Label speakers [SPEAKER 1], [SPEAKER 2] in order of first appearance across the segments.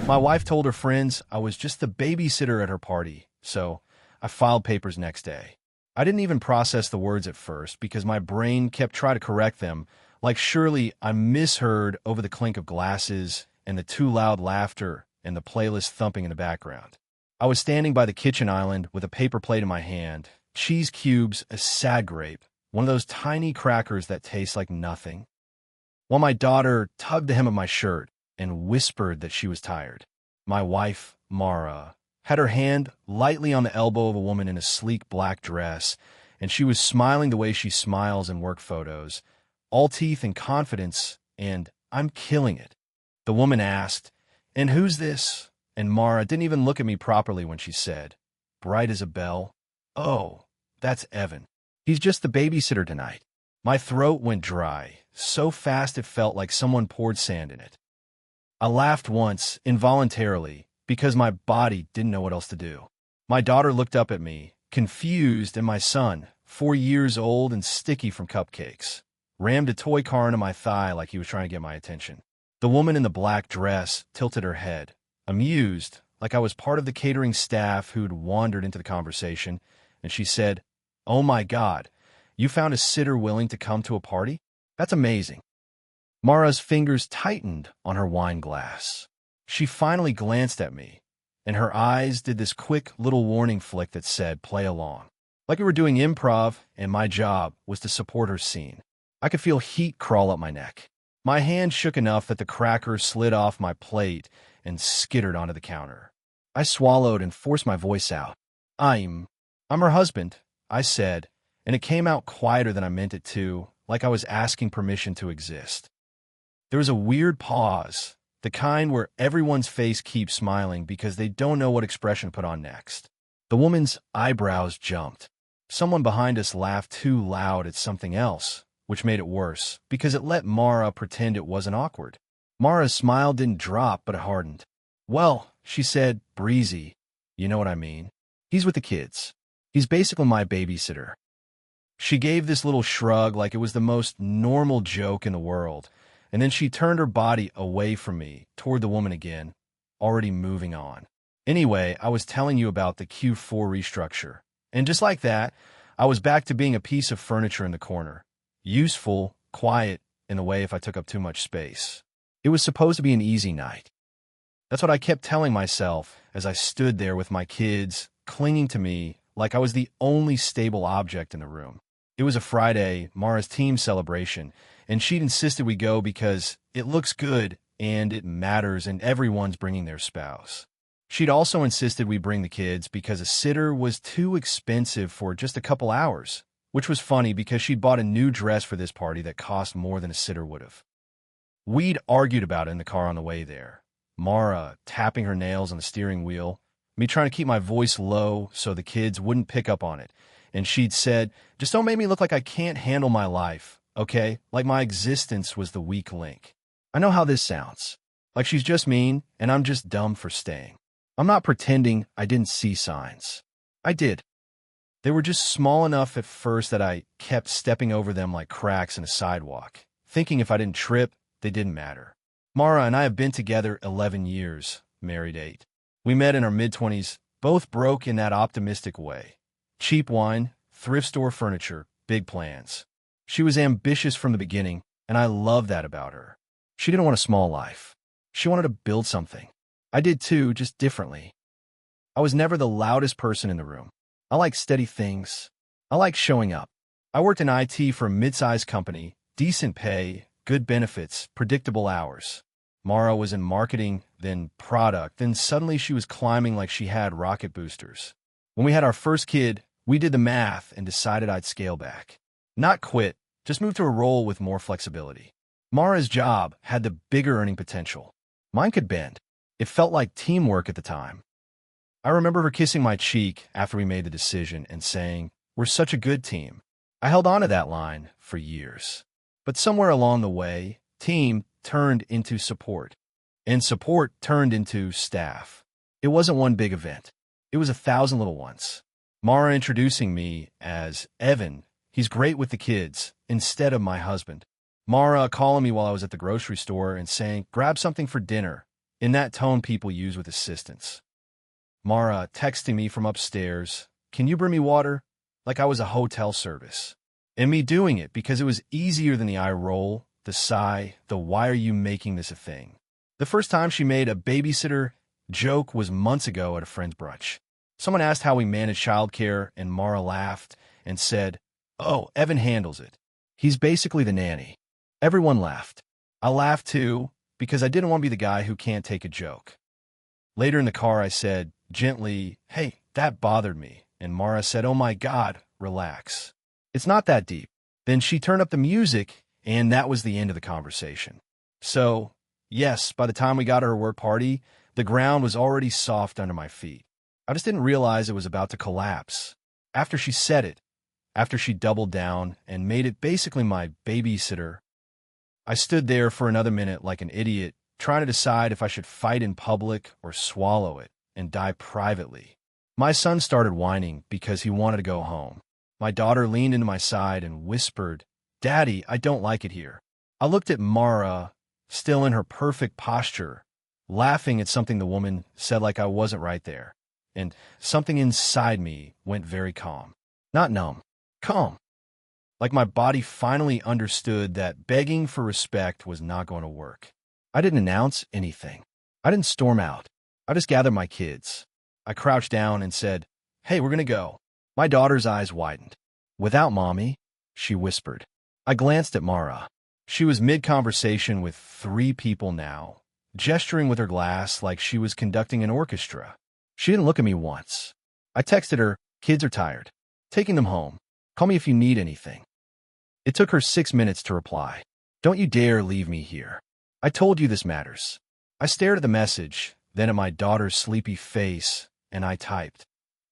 [SPEAKER 1] My wife told her friends I was just the babysitter at her party, so I filed papers next day. I didn't even process the words at first because my brain kept trying to correct them, like surely I misheard over the clink of glasses and the too loud laughter and the playlist thumping in the background. I was standing by the kitchen island with a paper plate in my hand, cheese cubes, a sad grape, one of those tiny crackers that taste like nothing, while my daughter tugged the hem of my shirt and whispered that she was tired. My wife, Mara, had her hand lightly on the elbow of a woman in a sleek black dress, and she was smiling the way she smiles in work photos, all teeth and confidence, and I'm killing it. The woman asked, "And who's this?" And Mara didn't even look at me properly when she said, bright as a bell, "Oh, that's Evan. He's just the babysitter tonight." My throat went dry, so fast it felt like someone poured sand in it. I laughed once, involuntarily, because my body didn't know what else to do. My daughter looked up at me, confused, and my son, 4 years old and sticky from cupcakes, rammed a toy car into my thigh like he was trying to get my attention. The woman in the black dress tilted her head, amused, like I was part of the catering staff who'd wandered into the conversation, and she said, "Oh my God, you found a sitter willing to come to a party? That's amazing." Mara's fingers tightened on her wine glass. She finally glanced at me, and her eyes did this quick little warning flick that said, "Play along." Like we were doing improv, and my job was to support her scene. I could feel heat crawl up my neck. My hand shook enough that the cracker slid off my plate and skittered onto the counter. I swallowed and forced my voice out. I'm her husband," I said, and it came out quieter than I meant it to, like I was asking permission to exist. There was a weird pause, the kind where everyone's face keeps smiling because they don't know what expression to put on next. The woman's eyebrows jumped. Someone behind us laughed too loud at something else, which made it worse, because it let Mara pretend it wasn't awkward. Mara's smile didn't drop, but it hardened. "Well," she said, breezy, "you know what I mean. He's with the kids. He's basically my babysitter." She gave this little shrug like it was the most normal joke in the world, and then she turned her body away from me, toward the woman again, already moving on. Anyway, I was telling you about the Q4 restructure, and just like that, I was back to being a piece of furniture in the corner. Useful, quiet, in the way if I took up too much space. It was supposed to be an easy night. That's what I kept telling myself as I stood there with my kids, clinging to me like I was the only stable object in the room. It was a Friday, Mara's team celebration, and she'd insisted we go because it looks good and it matters and everyone's bringing their spouse. She'd also insisted we bring the kids because a sitter was too expensive for just a couple hours, which was funny because she'd bought a new dress for this party that cost more than a sitter would have. We'd argued about it in the car on the way there. Mara tapping her nails on the steering wheel, me trying to keep my voice low so the kids wouldn't pick up on it, and she'd said, "Just don't make me look like I can't handle my life, okay? Like my existence was the weak link." I know how this sounds. Like she's just mean, and I'm just dumb for staying. I'm not pretending I didn't see signs. I did. They were just small enough at first that I kept stepping over them like cracks in a sidewalk, thinking if I didn't trip, they didn't matter. Mara and I have been together 11 years, married 8. We met in our mid-20s, both broke in that optimistic way. Cheap wine, thrift store furniture, big plans. She was ambitious from the beginning, and I love that about her. She didn't want a small life. She wanted to build something. I did too, just differently. I was never the loudest person in the room. I like steady things. I like showing up. I worked in IT for a mid-sized company, decent pay, good benefits, predictable hours. Mara was in marketing, then product, then suddenly she was climbing like she had rocket boosters. When we had our first kid, we did the math and decided I'd scale back. Not quit, just move to a role with more flexibility. Mara's job had the bigger earning potential. Mine could bend. It felt like teamwork at the time. I remember her kissing my cheek after we made the decision and saying, "We're such a good team." I held on to that line for years. But somewhere along the way, team turned into support, and support turned into staff. It wasn't one big event. It was 1,000 little ones. Mara introducing me as Evan, he's great with the kids, instead of my husband. Mara calling me while I was at the grocery store and saying, "Grab something for dinner," in that tone people use with assistants. Mara texting me from upstairs, "Can you bring me water?" Like I was a hotel service. And me doing it because it was easier than the eye roll, the sigh, the "why are you making this a thing?" The first time she made a babysitter joke was months ago at a friend's brunch. Someone asked how we manage childcare, and Mara laughed and said, "Oh, Evan handles it. He's basically the nanny." Everyone laughed. I laughed too, because I didn't want to be the guy who can't take a joke. Later in the car, I said, gently, "Hey, that bothered me." And Mara said, "Oh my God, relax. It's not that deep." Then she turned up the music, and that was the end of the conversation. So, yes, by the time we got to her work party, the ground was already soft under my feet. I just didn't realize it was about to collapse. After she said it, after she doubled down and made it basically my babysitter, I stood there for another minute like an idiot, trying to decide if I should fight in public or swallow it and die privately. My son started whining because he wanted to go home. My daughter leaned into my side and whispered, "Daddy, I don't like it here." I looked at Mara, still in her perfect posture, laughing at something the woman said like I wasn't right there. And something inside me went very calm. Not numb, calm. Like my body finally understood that begging for respect was not going to work. I didn't announce anything. I didn't storm out. I just gathered my kids. I crouched down and said, "Hey, we're going to go." My daughter's eyes widened. "Without Mommy?" she whispered. I glanced at Mara. She was mid-conversation with 3 people now, gesturing with her glass like she was conducting an orchestra. She didn't look at me once. I texted her, "Kids are tired. Taking them home. Call me if you need anything." It took her 6 minutes to reply. "Don't you dare leave me here. I told you this matters." I stared at the message, then at my daughter's sleepy face, and I typed,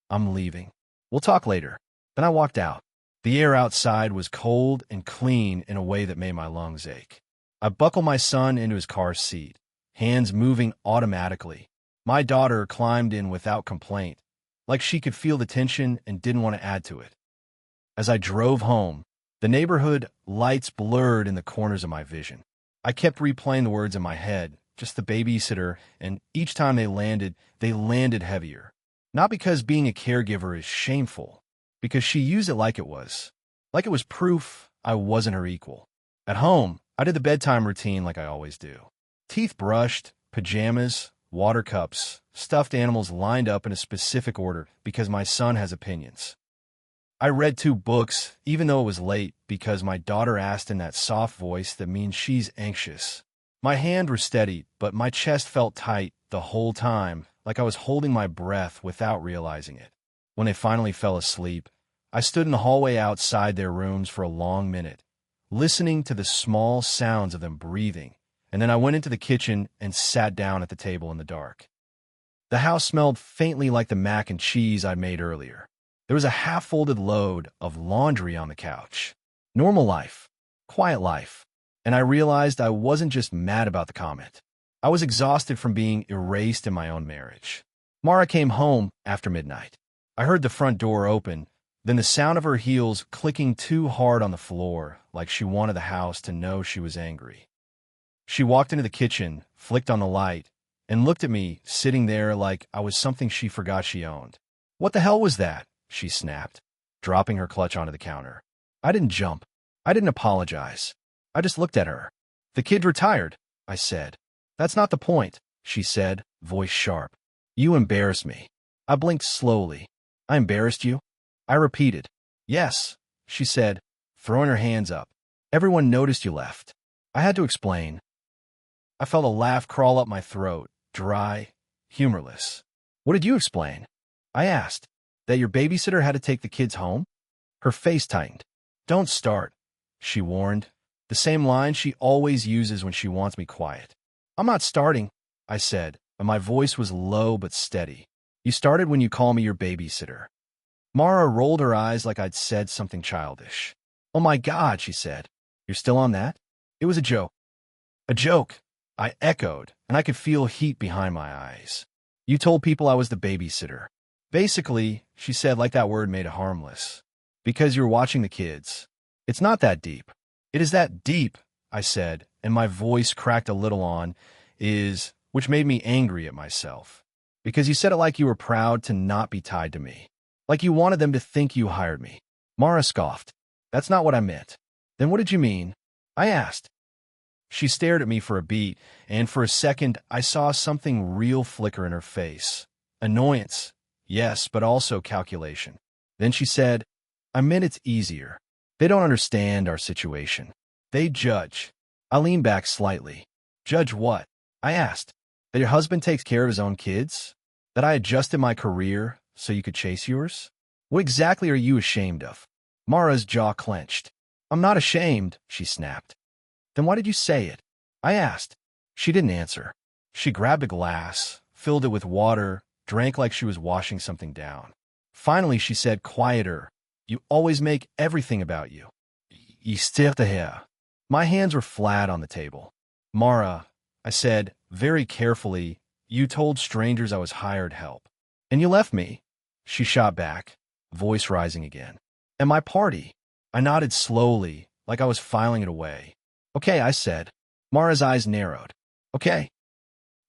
[SPEAKER 1] "I'm leaving. We'll talk later." Then I walked out. The air outside was cold and clean in a way that made my lungs ache. I buckled my son into his car seat, hands moving automatically. My daughter climbed in without complaint, like she could feel the tension and didn't want to add to it. As I drove home, the neighborhood lights blurred in the corners of my vision. I kept replaying the words in my head, just the babysitter, and each time they landed heavier. Not because being a caregiver is shameful, because she used it like it was proof I wasn't her equal. At home, I did the bedtime routine like I always do. Teeth brushed, pajamas, water cups, stuffed animals lined up in a specific order because my son has opinions. I read 2 books, even though it was late, because my daughter asked in that soft voice that means she's anxious. My hands were steady, but my chest felt tight the whole time, like I was holding my breath without realizing it. When they finally fell asleep, I stood in the hallway outside their rooms for a long minute, listening to the small sounds of them breathing, and then I went into the kitchen and sat down at the table in the dark. The house smelled faintly like the mac and cheese I'd made earlier. There was a half-folded load of laundry on the couch. Normal life. Quiet life. And I realized I wasn't just mad about the comment. I was exhausted from being erased in my own marriage. Mara came home after midnight. I heard the front door open, then the sound of her heels clicking too hard on the floor, like she wanted the house to know she was angry. She walked into the kitchen, flicked on the light, and looked at me, sitting there like I was something she forgot she owned. "What the hell was that?" she snapped, dropping her clutch onto the counter. I didn't jump. I didn't apologize. I just looked at her. "The kids were tired," I said. "That's not the point," she said, voice sharp. "You embarrassed me." I blinked slowly. "I embarrassed you?" I repeated. "Yes," she said, throwing her hands up. "Everyone noticed you left." I had to explain. I felt a laugh crawl up my throat, dry, humorless. "What did you explain?" I asked. "That your babysitter had to take the kids home?" Her face tightened. "Don't start," she warned, the same line she always uses when she wants me quiet. "I'm not starting," I said, and my voice was low but steady. "You started when you call me your babysitter." Mara rolled her eyes like I'd said something childish. "Oh my God," she said. "You're still on that?" "It was a joke." "A joke," I echoed, and I could feel heat behind my eyes. "You told people I was the babysitter." "Basically," she said like that word made it harmless. "Because you're watching the kids." "It's not that deep." "It is that deep," I said, and my voice cracked a little on, "is which made me angry at myself. Because you said it like you were proud to not be tied to me. Like you wanted them to think you hired me. Mara scoffed. That's not what I meant. Then what did you mean? I asked. She stared at me for a beat, and for a second I saw something real flicker in her face. Annoyance, yes, but also calculation. Then she said, I meant it's easier. They don't understand our situation. They judge. I leaned back slightly. Judge what? I asked. That your husband takes care of his own kids? That I adjusted my career so you could chase yours? What exactly are you ashamed of? Mara's jaw clenched. I'm not ashamed, she snapped. Then why did you say it? I asked. She didn't answer. She grabbed a glass, filled it with water, drank like she was washing something down. Finally, she said quieter, You always make everything about you. You still the hair. My hands were flat on the table. Mara, I said, very carefully, you told strangers I was hired help. And you left me. She shot back, voice rising again. And my party. I nodded slowly, like I was filing it away. Okay, I said. Mara's eyes narrowed. Okay.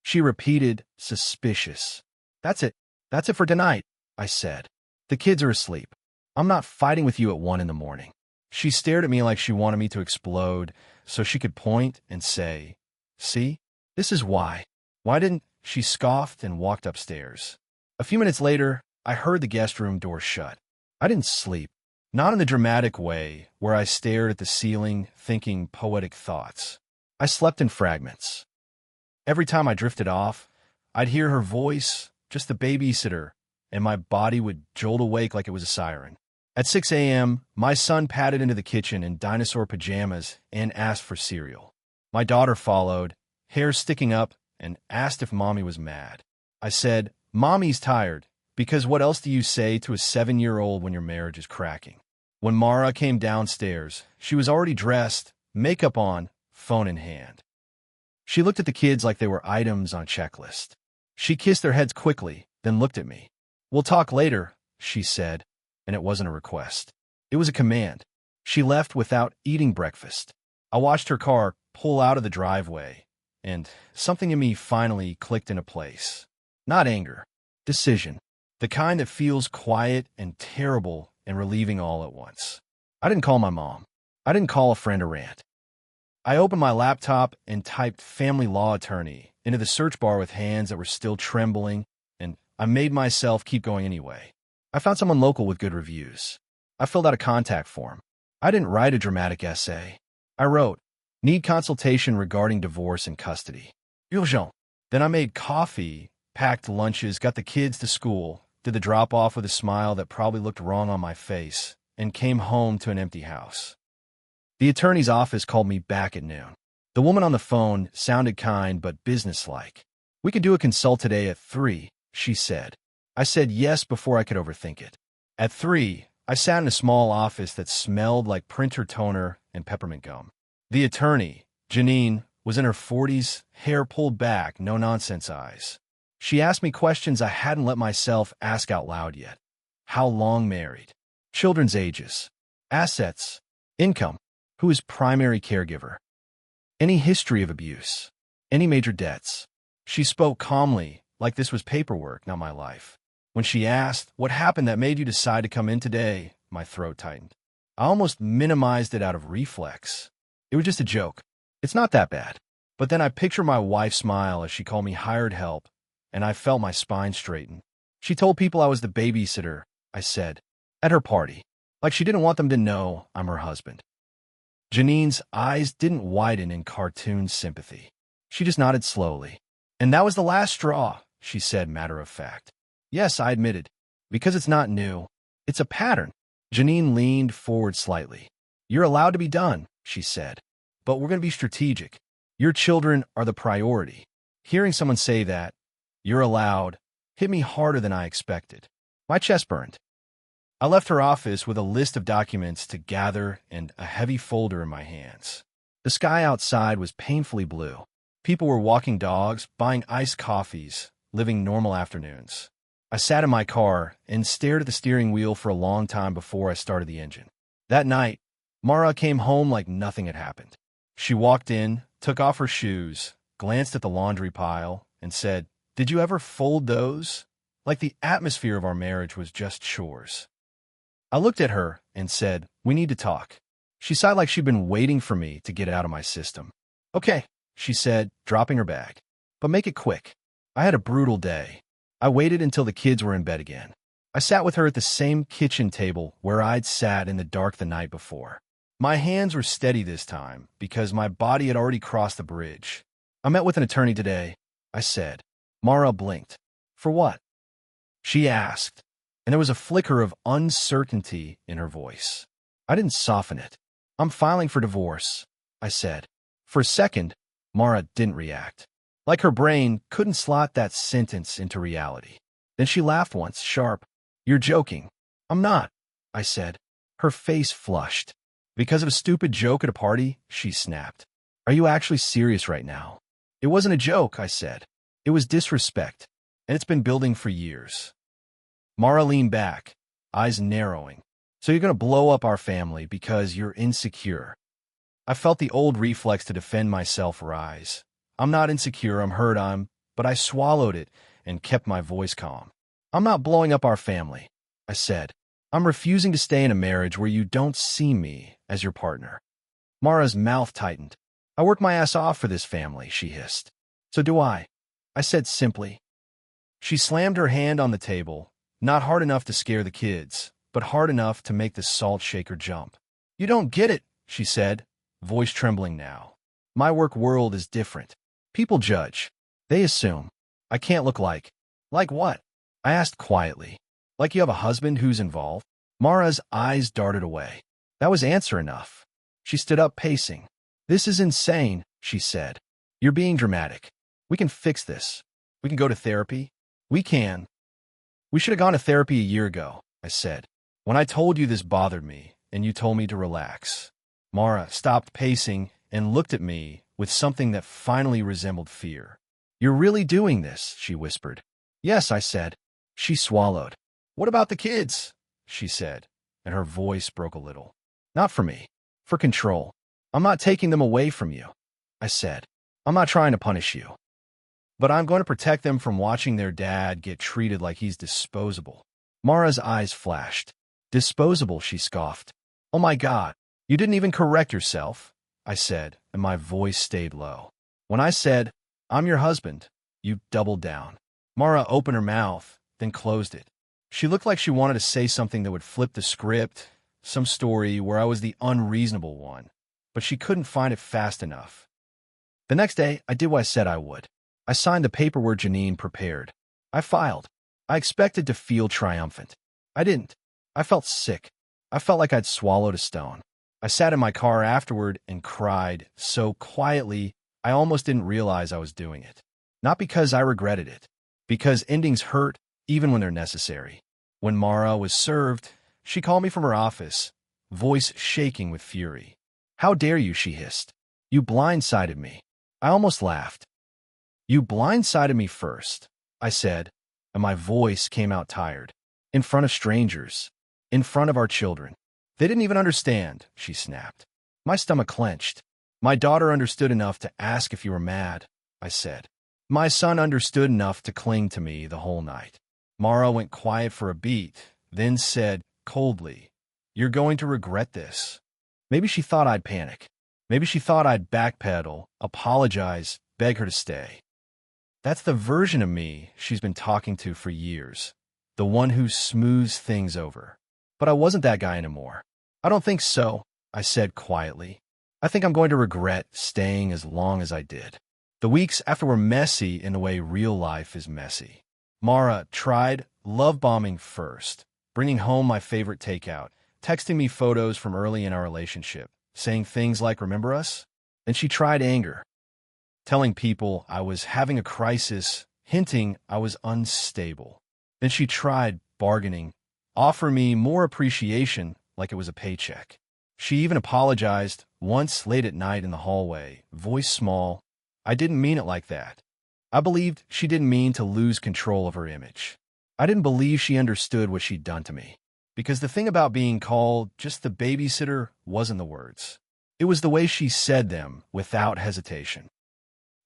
[SPEAKER 1] She repeated, suspicious. That's it. That's it for tonight, I said. The kids are asleep. I'm not fighting with you at 1 a.m. She stared at me like she wanted me to explode so she could point and say, See? This is why. Why didn't she scoffed and walked upstairs. A few minutes later, I heard the guest room door shut. I didn't sleep. Not in the dramatic way where I stared at the ceiling thinking poetic thoughts. I slept in fragments. Every time I drifted off, I'd hear her voice, just the babysitter, and my body would jolt awake like it was a siren. At 6 a.m., my son padded into the kitchen in dinosaur pajamas and asked for cereal. My daughter followed, hair sticking up, and asked if Mommy was mad. I said, Mommy's tired, because what else do you say to a 7-year-old when your marriage is cracking? When Mara came downstairs, she was already dressed, makeup on, phone in hand. She looked at the kids like they were items on a checklist. She kissed their heads quickly, then looked at me. We'll talk later, she said, and it wasn't a request. It was a command. She left without eating breakfast. I watched her car pull out of the driveway, and something in me finally clicked into place. Not anger. Decision. The kind that feels quiet and terrible and relieving all at once. I didn't call my mom. I didn't call a friend or rant. I opened my laptop and typed family law attorney into the search bar with hands that were still trembling, and I made myself keep going anyway. I found someone local with good reviews. I filled out a contact form. I didn't write a dramatic essay. I wrote, Need consultation regarding divorce and custody. Urgent. Then I made coffee, packed lunches, got the kids to school, did the drop-off with a smile that probably looked wrong on my face, and came home to an empty house. The attorney's office called me back at noon. The woman on the phone sounded kind but businesslike. We could do a consult today at 3, she said. I said yes before I could overthink it. At 3, I sat in a small office that smelled like printer toner and peppermint gum. The attorney, Janine, was in her 40s, hair pulled back, no-nonsense eyes. She asked me questions I hadn't let myself ask out loud yet. How long married? Children's ages? Assets? Income? Who is primary caregiver? Any history of abuse? Any major debts? She spoke calmly, like this was paperwork, not my life. When she asked, what happened that made you decide to come in today, my throat tightened. I almost minimized it out of reflex. It was just a joke. It's not that bad. But then I pictured my wife smile as she called me hired help, and I felt my spine straighten. She told people I was the babysitter, I said, at her party, like she didn't want them to know I'm her husband. Janine's eyes didn't widen in cartoon sympathy. She just nodded slowly. And that was the last straw, she said matter of fact. Yes, I admitted. Because it's not new. It's a pattern. Janine leaned forward slightly. You're allowed to be done, she said. But we're going to be strategic. Your children are the priority. Hearing someone say that, you're allowed, hit me harder than I expected. My chest burned. I left her office with a list of documents to gather and a heavy folder in my hands. The sky outside was painfully blue. People were walking dogs, buying iced coffees, living normal afternoons. I sat in my car and stared at the steering wheel for a long time before I started the engine. That night, Mara came home like nothing had happened. She walked in, took off her shoes, glanced at the laundry pile, and said, "Did you ever fold those?" Like the atmosphere of our marriage was just chores. I looked at her and said, "We need to talk." She sighed like she'd been waiting for me to get it out of my system. "Okay," she said, dropping her bag. "But make it quick." I had a brutal day. I waited until the kids were in bed again. I sat with her at the same kitchen table where I'd sat in the dark the night before. My hands were steady this time because my body had already crossed the bridge. "I met with an attorney today," I said. Mara blinked. "For what?" she asked, and there was a flicker of uncertainty in her voice. I didn't soften it. "I'm filing for divorce," I said. For a second, Mara didn't react. Like her brain couldn't slot that sentence into reality. Then she laughed once, sharp. "You're joking." "I'm not," I said. Her face flushed. "Because of a stupid joke at a party?" she snapped. "Are you actually serious right now?" "It wasn't a joke," I said. "It was disrespect, and it's been building for years." Mara leaned back, eyes narrowing. "So you're going to blow up our family because you're insecure?" I felt the old reflex to defend myself rise. "I'm not insecure, I'm hurt, but I swallowed it and kept my voice calm. "I'm not blowing up our family," I said. "I'm refusing to stay in a marriage where you don't see me as your partner." Mara's mouth tightened. "I worked my ass off for this family," she hissed. "So do I," I said simply. She slammed her hand on the table, not hard enough to scare the kids, but hard enough to make the salt shaker jump. "You don't get it," she said, voice trembling now. "My work world is different. People judge. They assume. I can't look like." "Like what?" I asked quietly. "Like you have a husband who's involved?" Mara's eyes darted away. That was answer enough. She stood up, pacing. "This is insane," she said. "You're being dramatic. We can fix this. We can go to therapy. We can." "We should have gone to therapy a year ago," I said. "When I told you this bothered me, and you told me to relax." Mara stopped pacing and looked at me with something that finally resembled fear. "You're really doing this?" she whispered. "Yes," I said. She swallowed. "What about the kids?" she said, and her voice broke a little. "Not for me. For control. I'm not taking them away from you," I said. "I'm not trying to punish you. But I'm going to protect them from watching their dad get treated like he's disposable." Mara's eyes flashed. "Disposable," she scoffed. "Oh my God, you didn't even correct yourself," I said, and my voice stayed low. "When I said, 'I'm your husband,' you doubled down." Mara opened her mouth, then closed it. She looked like she wanted to say something that would flip the script, some story where I was the unreasonable one, but she couldn't find it fast enough. The next day, I did what I said I would. I signed the paperwork Janine prepared. I filed. I expected to feel triumphant. I didn't. I felt sick. I felt like I'd swallowed a stone. I sat in my car afterward and cried so quietly I almost didn't realize I was doing it. Not because I regretted it, because endings hurt even when they're necessary. When Mara was served, she called me from her office, voice shaking with fury. "How dare you," she hissed. "You blindsided me." I almost laughed. "You blindsided me first," I said, and my voice came out tired. "In front of strangers. In front of our children. They didn't even understand," she snapped. My stomach clenched. "My daughter understood enough to ask if you were mad," I said. "My son understood enough to cling to me the whole night." Mara went quiet for a beat, then said coldly, "You're going to regret this." Maybe she thought I'd panic. Maybe she thought I'd backpedal, apologize, beg her to stay. That's the version of me she's been talking to for years. The one who smooths things over. But I wasn't that guy anymore. "I don't think so," I said quietly. "I think I'm going to regret staying as long as I did." The weeks after were messy in the way real life is messy. Mara tried love bombing first, bringing home my favorite takeout, texting me photos from early in our relationship, saying things like, "Remember us?" Then she tried anger, telling people I was having a crisis, hinting I was unstable. Then she tried bargaining, offer me more appreciation like it was a paycheck. She even apologized once late at night in the hallway, voice small. I didn't mean it like that. I believed she didn't mean to lose control of her image. I didn't believe she understood what she'd done to me. Because the thing about being called just the babysitter wasn't the words. It was the way she said them without hesitation.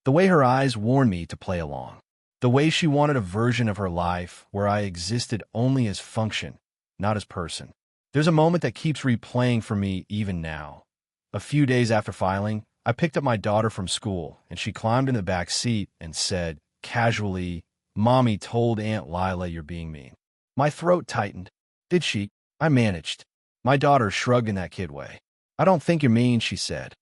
[SPEAKER 1] The way her eyes warned me to play along. The way she wanted a version of her life where I existed only as function, not as person. There's a moment that keeps replaying for me even now. A few days after filing, I picked up my daughter from school, and she climbed in the back seat and said, casually, "Mommy told Aunt Lila you're being mean." My throat tightened. Did she? I managed. My daughter shrugged in that kid way. "I don't think you're mean," she said.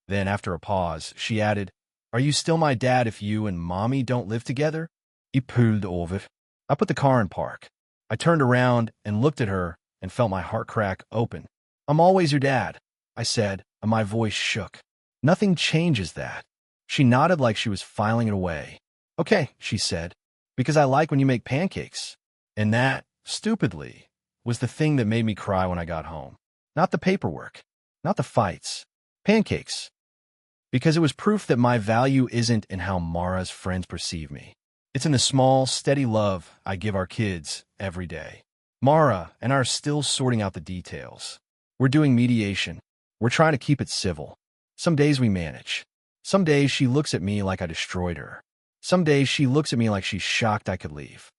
[SPEAKER 1] Then, after a pause, she added, "Are you still my dad if you and Mommy don't live together?" I pulled over. I put the car in park. I turned around and looked at her and felt my heart crack open. "I'm always your dad," I said, and my voice shook. "Nothing changes that." She nodded like she was filing it away. "Okay," she said, "because I like when you make pancakes." And that, stupidly, was the thing that made me cry when I got home. Not the paperwork, not the fights. Pancakes. Because it was proof that my value isn't in how Mara's friends perceive me. It's in the small, steady love I give our kids every day. Mara and I are still sorting out the details. We're doing mediation. We're trying to keep it civil. Some days we manage. Some days she looks at me like I destroyed her. Some days she looks at me like she's shocked I could leave.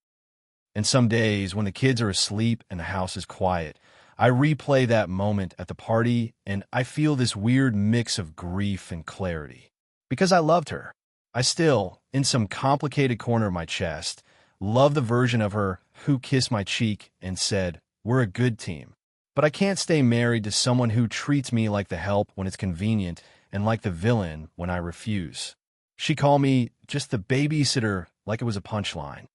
[SPEAKER 1] And some days, when the kids are asleep and the house is quiet, I replay that moment at the party and I feel this weird mix of grief and clarity. Because I loved her. I still, in some complicated corner of my chest, love the version of her who kissed my cheek and said, "We're a good team." But I can't stay married to someone who treats me like the help when it's convenient and like the villain when I refuse. She called me just the babysitter like it was a punchline.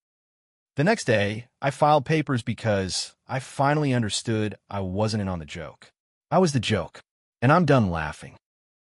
[SPEAKER 1] The next day, I filed papers because I finally understood I wasn't in on the joke. I was the joke, and I'm done laughing.